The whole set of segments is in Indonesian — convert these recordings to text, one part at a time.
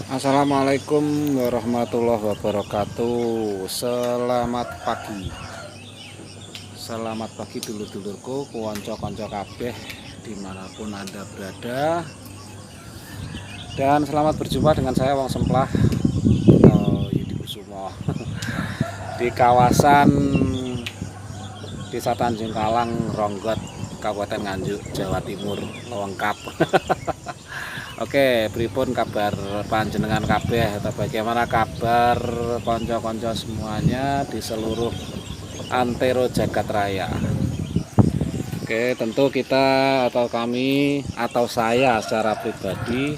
Assalamualaikum warahmatullahi wabarakatuh. Selamat pagi dulur-dulurku, konco-konco kabeh dimanapun Anda berada. Dan selamat berjumpa dengan saya Wong Semplah Yudi Kusumo di kawasan Desa Tanjung Kalang, Ronggot, Kabupaten Nganjuk, Jawa Timur, lengkap. Oke, pripun kabar panjenengan kabeh atau bagaimana kabar konco-konco semuanya di seluruh antero jagat raya. Oke, tentu kita atau kami atau saya secara pribadi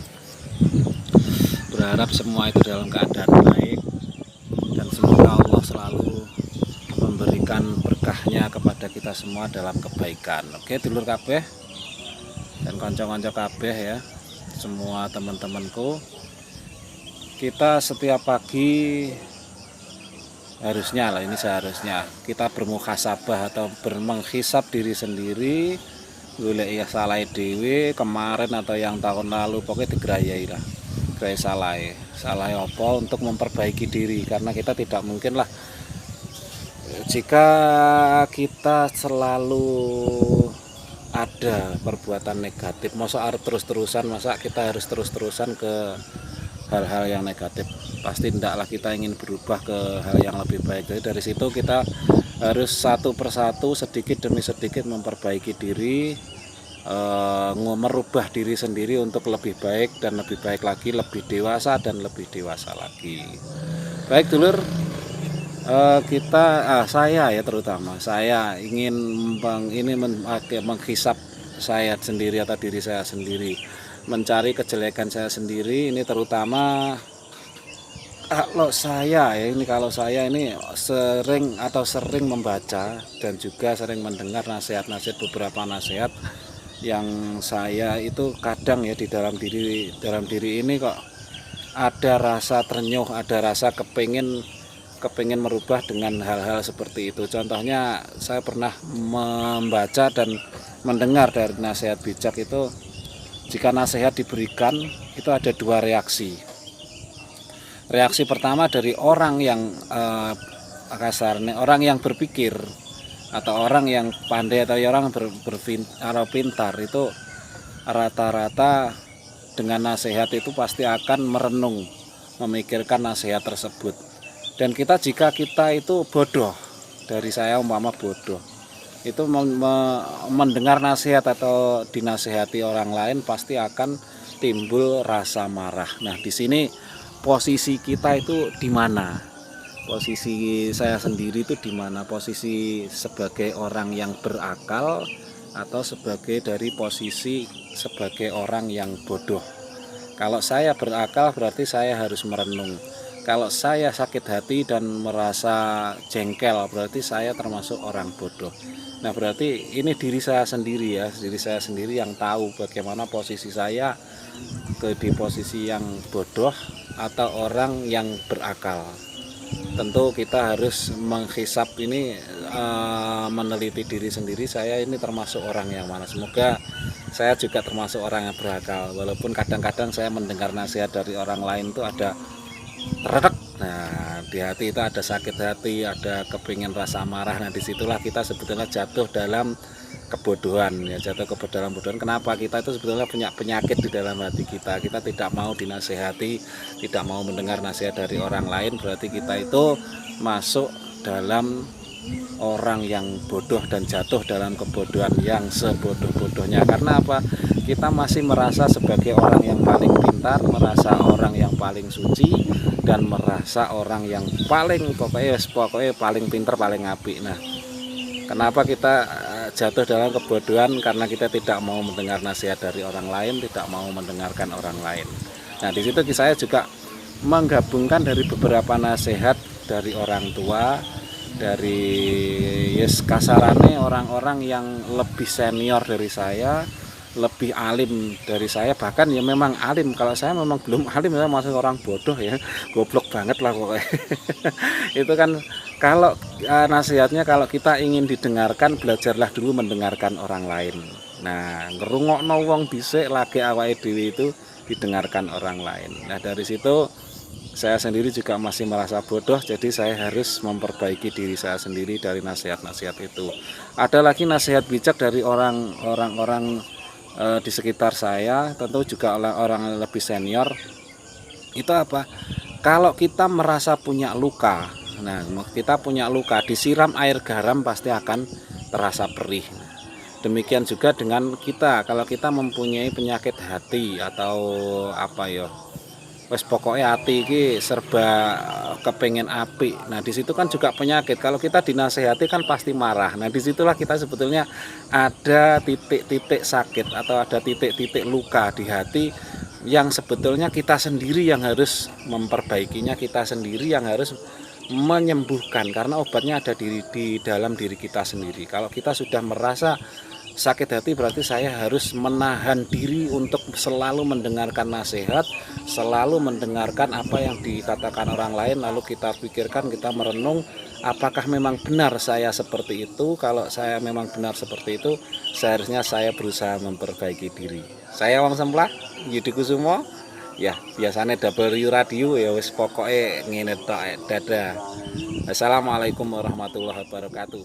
berharap semua itu dalam keadaan baik dan semoga Allah selalu memberikan berkahnya kepada kita semua dalam kebaikan. Oke, dulur kabeh dan konco-konco kabeh ya. Semua teman-temanku, kita setiap pagi harusnya seharusnya kita bermuhasabah atau bermenghisap diri sendiri, golek ya salah dewe kemarin atau yang tahun lalu, pokoknya digerayai lah, gerai salah apa untuk memperbaiki diri, karena kita tidak mungkin lah jika kita selalu ada perbuatan negatif, masa kita harus terus-terusan ke hal-hal yang negatif. Pasti tidaklah kita ingin berubah ke hal yang lebih baik. Jadi dari situ kita harus satu persatu, sedikit demi sedikit memperbaiki diri, merubah diri sendiri untuk lebih baik dan lebih baik lagi, lebih dewasa dan lebih dewasa lagi. Baik dulur, saya ya, terutama saya ingin menghisap saya sendiri atau diri saya sendiri, mencari kejelekan saya sendiri. Ini terutama kalau saya ini sering membaca dan juga sering mendengar nasihat-nasihat, beberapa nasihat yang saya itu kadang ya di dalam diri ini kok ada rasa ternyuh, ada rasa kepingin merubah dengan hal-hal seperti itu. Contohnya saya pernah membaca dan mendengar dari nasihat bijak itu, jika nasihat diberikan itu ada dua reaksi. Reaksi pertama dari orang yang kasarnya orang yang berpikir atau orang yang pandai atau orang pintar, itu rata-rata dengan nasihat itu pasti akan merenung, memikirkan nasihat tersebut. Dan jika kita itu bodoh, dari saya umpama bodoh, itu mendengar nasihat atau dinasihati orang lain pasti akan timbul rasa marah. Nah, di sini posisi kita itu di mana? Posisi saya sendiri itu di mana? Posisi sebagai orang yang berakal atau sebagai orang yang bodoh? Kalau saya berakal berarti saya harus merenung. Kalau saya sakit hati dan merasa jengkel berarti saya termasuk orang bodoh. Nah, berarti ini diri saya sendiri yang tahu bagaimana posisi saya di posisi yang bodoh atau orang yang berakal. Tentu kita harus menghisap ini, meneliti diri sendiri, saya ini termasuk orang yang mana. Semoga saya juga termasuk orang yang berakal, walaupun kadang-kadang saya mendengar nasihat dari orang lain itu ada teredek. Nah, di hati itu ada sakit hati, ada kepingin rasa marah. Nah, disitulah kita sebetulnya jatuh dalam kebodohan ya, Kenapa? Kita itu sebetulnya punya penyakit di dalam hati kita. Kita tidak mau dinasehati, tidak mau mendengar nasihat dari orang lain, berarti kita itu masuk dalam orang yang bodoh dan jatuh dalam kebodohan yang sebodoh-bodohnya. Karena apa? Kita masih merasa sebagai orang yang paling pintar, merasa orang yang paling suci, dan merasa orang yang pokoknya paling pintar, paling apik. Nah, kenapa kita jatuh dalam kebodohan? Karena kita tidak mau mendengar nasihat dari orang lain, tidak mau mendengarkan orang lain. Nah, di situ saya juga menggabungkan dari beberapa nasihat dari orang tua, dari kasarannya orang-orang yang lebih senior dari saya, lebih alim dari saya, bahkan ya memang alim. Kalau saya memang belum alim, saya masih orang bodoh ya, goblok banget lah pokoknya. Itu kan kalau nasihatnya, kalau kita ingin didengarkan, belajarlah dulu mendengarkan orang lain. Nah, ngerungokno wong dhisik lagi awake dhewe itu didengarkan orang lain. Nah dari situ saya sendiri juga masih merasa bodoh, jadi saya harus memperbaiki diri saya sendiri dari nasihat-nasihat itu. Ada lagi nasihat bijak dari orang-orang di sekitar saya, tentu juga orang lebih senior. Itu apa? Kalau kita merasa punya luka, nah kita punya luka, disiram air garam pasti akan terasa perih. Demikian juga dengan kita, kalau kita mempunyai penyakit hati atau apa ya, wes pokoknya hati ini serba kepengen api. Nah di situ kan juga penyakit. Kalau kita dinasehati kan pasti marah. Nah disitulah kita sebetulnya ada titik-titik sakit atau ada titik-titik luka di hati yang sebetulnya kita sendiri yang harus memperbaikinya, kita sendiri yang harus menyembuhkan, karena obatnya ada di dalam diri kita sendiri. Kalau kita sudah merasa sakit hati, berarti saya harus menahan diri untuk selalu mendengarkan nasihat, selalu mendengarkan apa yang dikatakan orang lain, lalu kita pikirkan, kita merenung apakah memang benar saya seperti itu. Kalau saya memang benar seperti itu, seharusnya saya berusaha memperbaiki diri. Saya Wong Semplah, Yudi Kusumo. Ya, biasanya W Radio ya wis pokoknya ngene tok dadah. Assalamualaikum warahmatullahi wabarakatuh.